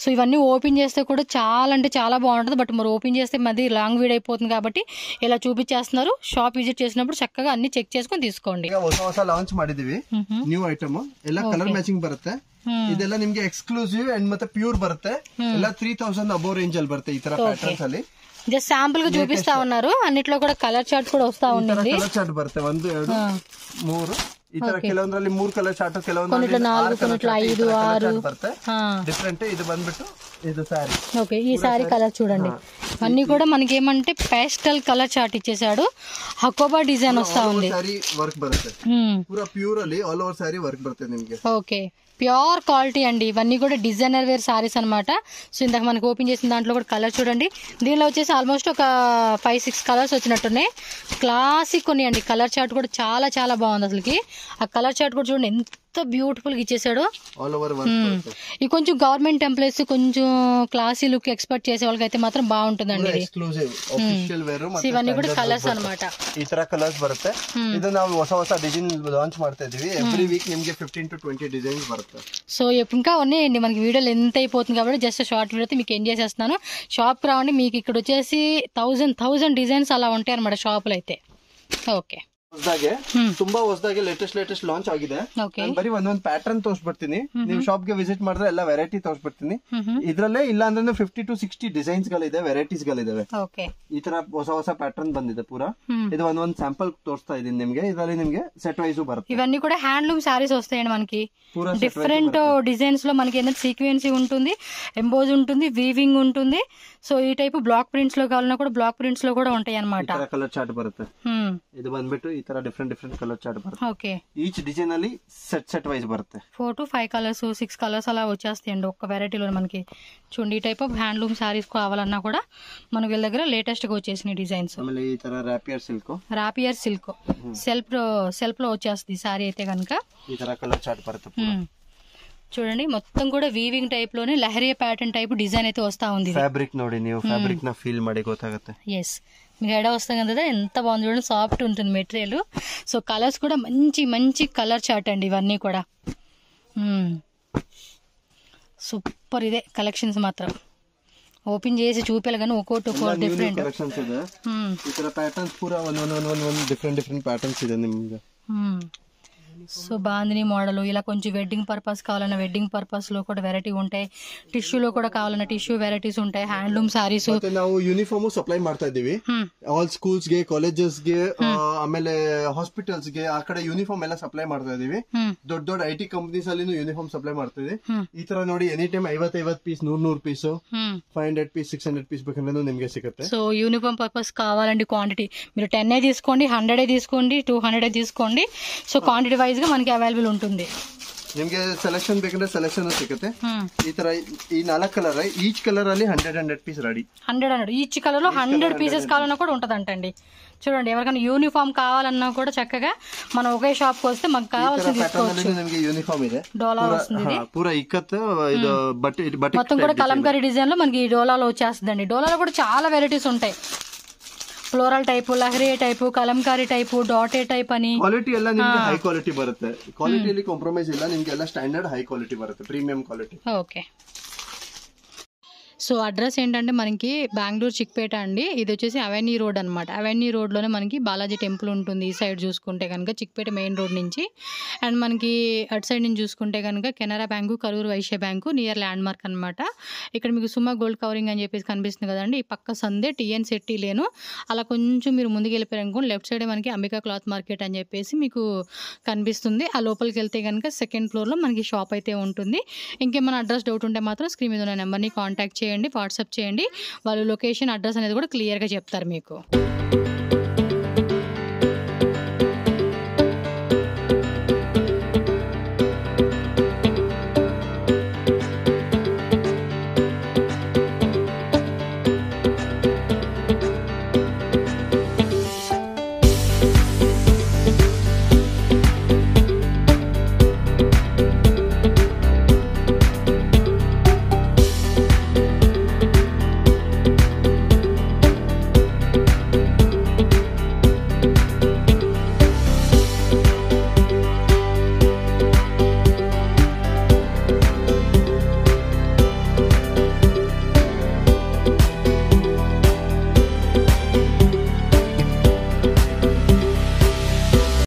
సో ఇవన్నీ ఓపెన్ చేస్తే కూడా చాలా అంటే చాలా బాగుంటుంది. బట్ మరి ఓపెన్ చేస్తే మధ్య లాంగ్ వీడియో అయిపోతుంది కాబట్టి ఇలా చూపించేస్తున్నారు. షాప్ విజిట్ చేసినప్పుడు చక్కగా అన్ని చెక్ చేసుకొని తీసుకోండి. లాంచ్ ಮಾಡಿದೀವಿ ನ್ಯೂ ಐಟಮ್, ಎಲ್ಲ ಕಲರ್ ಮ್ಯಾಚಿಂಗ್ ಬರುತ್ತೆ. ಇದೆಲ್ಲ ನಿಮ್ಗೆ ಎಕ್ಸ್ಕ್ಲೂಸಿವ್ ಅಂಡ್ ಮತ್ತೆ ಪ್ಯೂರ್ ಬರುತ್ತೆ. ಎಲ್ಲ 3000 ಅಬೋ ರೇಂಜ್ ಅಲ್ಲಿ ಬರುತ್ತೆ ಈ ತರ ಪ್ಯಾಟರ್ನ್ಸ್ ಅಲ್ಲಿ. జస్ట్ శాంపుల్ గా చూపిస్తా ఉన్నారు. అన్నిట్లో కూడా కలర్ చార్ట్ కూడా వస్తా ఉంటుంది. కలర్ చార్ట్ బರುತ್ತೆ 1 2 3 ಈ ತರ ಕೆಲವೊಂದ್ರಲ್ಲಿ 3 ಕಲರ್ ಚಾರ್ಟ್, ಕೆಲವೊಂದ್ರಲ್ಲಿ 4 కొన్నిట్లో 5 6 ಬರುತ್ತೆ. ಡಿಫರೆಂಟ್. ಇದು ಬಂದ್ಬಿಟ್ಟು ಇದು సారీ. ఓకే, ఈ సారీ కలర్ చూడండి. అన్ని కూడా మనకి ఏమంటే పేస్టల్ కలర్ చార్ట్ ఇచ్చేసాడు. హకోబా డిజైన్ వస్తా ఉంది. సారీ వర్క్ బರುತ್ತೆ, పూరా ప్యూర్ ಅಲ್ಲಿ ఆల్ ఓవర్ సారీ వర్క్ బರುತ್ತೆ నిಮಗೆ. ఓకే, ప్యూర్ క్వాలిటీ అండి. ఇవన్నీ కూడా డిజైనర్ వేర్ సారీస్ అనమాట. సో ఇందాక మనకి ఓపెన్ చేసిన దాంట్లో కూడా కలర్ చూడండి. దీనిలో వచ్చేసి ఆల్మోస్ట్ ఒక 5-6 కలర్స్ వచ్చినట్టున్నాయి. క్లాసిక్ ఉన్నాయండి. కలర్ చార్ట్ కూడా చాలా చాలా బాగుంది అసలుకి. ఆ కలర్ చార్ట్ కూడా చూడండి ఎంత బ్యూటిఫుల్ గా ఇచ్చేసాడు. ఇది కొంచెం గవర్నమెంట్ టెంప్లెట్స్, కొంచెం క్లాసీ లుక్ ఎక్స్పెక్ట్ చేసే వాళ్ళకి అయితే మాత్రం బాగుంటుందండి. ఇవన్నీ కూడా కలర్స్ అనమాట. ಈ ತರ ಕಲರ್ಸ್ ಬರುತ್ತೆ. ಇದು ನಾವು ಹೊಸ ಡಿಸೈನ್ ಲಾಂಚ್ ಮಾಡ್ತಾ ಇದೀವಿ. ಎವ್ರಿ ವೀಕ್ ನಿಮಗೆ 15 to 20 ಡಿಸೈನ್ಸ್ ಬರುತ್ತೆ. సో ఇంకా ఉన్నాయండి మనకి. వీడియోలు ఎంత అయిపోతుంది కాబట్టి జస్ట్ షార్ట్ వీడియో అయితే మీకు ఏం చేసేస్తున్నాను. షాప్ కి రావండి, మీకు ఇక్కడ వచ్చేసి 1000 డిజైన్స్ అలా ఉంటాయి అనమాట షాపులో అయితే. ఓకే, ಹೊಸದಾಗೆ ತುಂಬಾ ಹೊಸದಾಗಿ ಲೇಟೆಸ್ಟ್ ಲಾಂಚ್ ಆಗಿದೆ. ಬರೀ ಒಂದೊಂದು ಪ್ಯಾಟರ್ನ್ ತೋರಿಸ್ಬಿಡ್ತೀನಿ. ನೀವು ಶಾಪ್ ಗೆ ವಿಸಿಟ್ ಮಾಡಿದ್ರೆ ಎಲ್ಲ ವೆರೈಟಿ ತೋರಿಸ್ಬಿಡ್ತೀನಿ. ಇದ್ರಲ್ಲೇ ಇಲ್ಲ ಅಂದ್ರೆ 50 to 60 ಡಿಸೈನ್ಸ್ ಗಳಿದೆ, ವೆರೈಟೀಸ್ ಗಳಿದಾವೆ. ಈ ತರ ಹೊಸ ಪ್ಯಾಟರ್ನ್ ಬಂದಿದೆ ಪೂರಾ. ಇದು ಒಂದೊಂದು ಸ್ಯಾಂಪಲ್ ತೋರಿಸ್ತಾ ಇದೀನಿ ನಿಮ್ಗೆ. ಇದರಲ್ಲಿ ನಿಮ್ಗೆ ಸೆಟ್ ವೈಸ್ ಬರುತ್ತೆ. ఇవన్నీ కూడా హ్యాండ్లూమ్ సారీస్ వస్తాయండి మనకి. డిఫరెంట్ డిజైన్స్ లో మనకి ఏంటంటే సీక్వెన్సీ ఉంటుంది, ఎంబోజ్ ఉంటుంది, వీవింగ్ ఉంటుంది. సో ఈ టైప్ బ్లాక్ ప్రింట్స్ లో కావాలన్నా కూడా బ్లాక్ ప్రింట్స్ లో కూడా ఉంటాయి అనమాట. కలర్ చార్ట్ బರುತ್ತೆ. ಇದು ಬಂದ್ಬಿಟ್ಟು ಈ ತರ ಡಿಫರೆಂಟ್ ಕಲರ್ ಚಾರ್ಟ್ ಬರುತ್ತೆ. ఓకే, ఈచ్ డిజైన్ ಅಲ್ಲಿ సెట్ వైజ్ బರುತ್ತೆ. 4 to 5 కలర్స్, 6 కలర్స్ అలా వచ్చేస్తాయండి ఒక్క వెరైటీలో మనకి. చూడండి, ఈ టైప్ ఆఫ్ హ్యాండ్లూమ్ సారీస్ కావాలన్నా కూడా మన వీళ్ళ దగ్గర లేటెస్ట్ గా వచ్చేసిన డిజైన్స్. ఆಮೇಲೆ ఈ ತರ రాపియర్ సిల్క్ సెల్ఫ్ లో వచ్చేస్తుంది సారీ అయితే కనుక. ఈ ತರ కలర్ చార్ట్ బರುತ್ತೆ. చూడండి, మొత్తం కూడా వీవింగ్ టైప్ లోనే లహరియా ప్యాటర్న్ టైప్ డిజైన్ అయితే వస్తా ఉంది. ఫ్యాబ్రిక్ ನೋಡಿ ನೀವು, ఫ్యాబ్రిక్ ನ ఫీల్ ಮಾಡಿ ಗೊತ್ತಾಗುತ್ತೆ. ఎస్, మీకు ఐడియా వస్తుంది కదా ఎంత బాగుంది చూడండి. సాఫ్ట్ ఉంటుంది మెటీరియల్. సో కలర్స్ కూడా మంచి కలర్ చార్ట్ అండి ఇవన్నీ కూడా. సూపర్. ఇదే కలెక్షన్స్ మాత్రం ఓపెన్ చేసి చూపాలి కానీ ఒక్కోటి డిఫరెంట్ కలెక్షన్స్ ಇದೆ. ಈ ತರ ಪ್ಯಾಟರ್ನ್ಸ್ ಪೂರಾ ಒಂದು ಡಿಫರೆಂಟ್ ಪ್ಯಾಟರ್ನ್ಸ್ ಇದೆ ನಿಮಗೆ. సో బాందిని మోడల్ ఇలా కొంచెం వెడ్డింగ్ పర్పస్ కావాలన్నా వెడ్డింగ్ పర్పస్ లో కూడా వెరైటీ ఉంటాయి. టిష్యూలో కూడా కావాలన్నా టిష్యూ వెరైటీస్ ఉంటాయి. హ్యాండ్లూమ్ సారీస్. ನಾವು ಯೂನಿಫಾರ್ಮ್ ಸಪ್ಲೈ ಮಾಡ್ತಾ ಇದೀವಿ ಆಲ್ ಸ್ಕೂಲ್ಸ್ ಗೆ, ಕಾಲೇಜಸ್ ಗೆ, ಆಮೇಲೆ ಹಾಸ್ಪಿಟಲ್ಸ್ ಗೆ. ಆ ಕಡೆ ಯೂನಿಫಾರ್ಮ್ ಎಲ್ಲ ಸಪ್ಲೈ ಮಾಡ್ತಾ ಇದೀವಿ. ದೊಡ್ಡ IT ಕಂಪನೀಸ್ ಅಲ್ಲಿ ಯೂನಿಫಾರ್ಮ್ ಸಪ್ಲೈ ಮಾಡ್ತಾ ಇದೀವಿ. ಈ ತರ ನೋಡಿ any time 50 piece, 100 piece, 500 piece, 600 piece ಬೇಕಂದ್ರೆ ನಿಮ್ಗೆ ಸಿಗುತ್ತೆ. సో యూనిఫామ్ పర్పస్ కావాలండి క్వాంటిటీ మీరు 10 తీసుకోండి, 100 తీసుకోండి, 200 తీసుకోండి. సో క్వాంటిటీ వైజ్ గా మనకి అవైలబుల్ ఉంటుంది. ನಿಮ್ಗೆ ಸೆಲೆಕ್ಷನ್ ಬೇಕಂದ್ರೆ ಸೆಲೆಕ್ಷನ್ ಸಿಗುತ್ತೆ. ಈ ತರ ಈ 4 ಕಲರ್, ಈಚ್ కలర్ ಅಲ್ಲಿ 100 పీస్ రెడీ. 100 ఈచ్ కలర్ లో 100 పీసెస్ కావాలన్నా కూడా ఉంటదంటండి. చూడండి, ఎవరికైనా యూనిఫామ్ కావాలన్నా కూడా చక్కగా మనం ఒకే షాప్ కి వస్తే మనకు కావాల్సింది తీసుకోవచ్చు. ನಿಮಗೆ యూనిఫామ్ ಇದೆ, డోలా వస్తుంది, పూరా ఇక్కత్ ఇది బట్టి మొత్తం కూడా కలంకారీ డిజైన్ లో మనకి ఈ డోలాలో వచ్చేస్తుందండి. డోలాలో కూడా చాలా వెరైటీస్ ఉంటాయి. Floral type, lahari type, kalamkari type, ಡಾಟೆ ಟೈಪ್ అని. ಕ್ವಾಲಿಟಿ ಎಲ್ಲ ನಿಮಗೆ ಹೈ ಕ್ವಾಲಿಟಿ ಬರುತ್ತೆ. ಕ್ವಾಲಿಟಿಯಲ್ಲಿ ಕಾಂಪ್ರಮೈಸ್ ಇಲ್ಲ, ನಿಮಗೆ ಎಲ್ಲ ಸ್ಟ್ಯಾಂಡರ್ಡ್ ಹೈ ಕ್ವಾಲಿಟಿ ಬರುತ್ತೆ, premium quality. Okay. So address ఏంటంటే మనకి బెంగళూరు చిక్పేట అండి. ఇది వచ్చేసి అవెన్యూ రోడ్ అనమాట. అవెన్యూ రోడ్లోనే మనకి బాలాజీ టెంపుల్ ఉంటుంది. ఈ సైడ్ చూసుకుంటే కనుక చిక్పేట మెయిన్ రోడ్ నుంచి. అండ్ మనకి అటు సైడ్ నుంచి చూసుకుంటే కనుక Canara bank, Karur Vysya bank near landmark అనమాట. ఇక్కడ మీకు సుమా గోల్డ్ కవరింగ్ అని చెప్పేసి కనిపిస్తుంది కదండి. ఈ పక్క సందే టీఎన్ శెట్టి లేను. అలా కొంచెం మీరు ముందుకు వెళ్ళిపోయారనుకోండి, లెఫ్ట్ సైడే మనకి అంబికా క్లాత్ మార్కెట్ అని చెప్పేసి మీకు కనిపిస్తుంది. ఆ లోపలికి వెళ్తే కనుక సెకండ్ ఫ్లోర్లో మనకి షాప్ అయితే ఉంటుంది. ఇంకేమైనా అడ్రస్ డౌట్ ఉంటే మాత్రం స్క్రీన్ మీద ఉన్న నెంబర్ని కాంటాక్ట్ చేయండి, వాట్సాప్ చేయండి. వాళ్ళు లొకేషన్, అడ్రస్ అనేది కూడా క్లియర్గా చెప్తారు మీకు.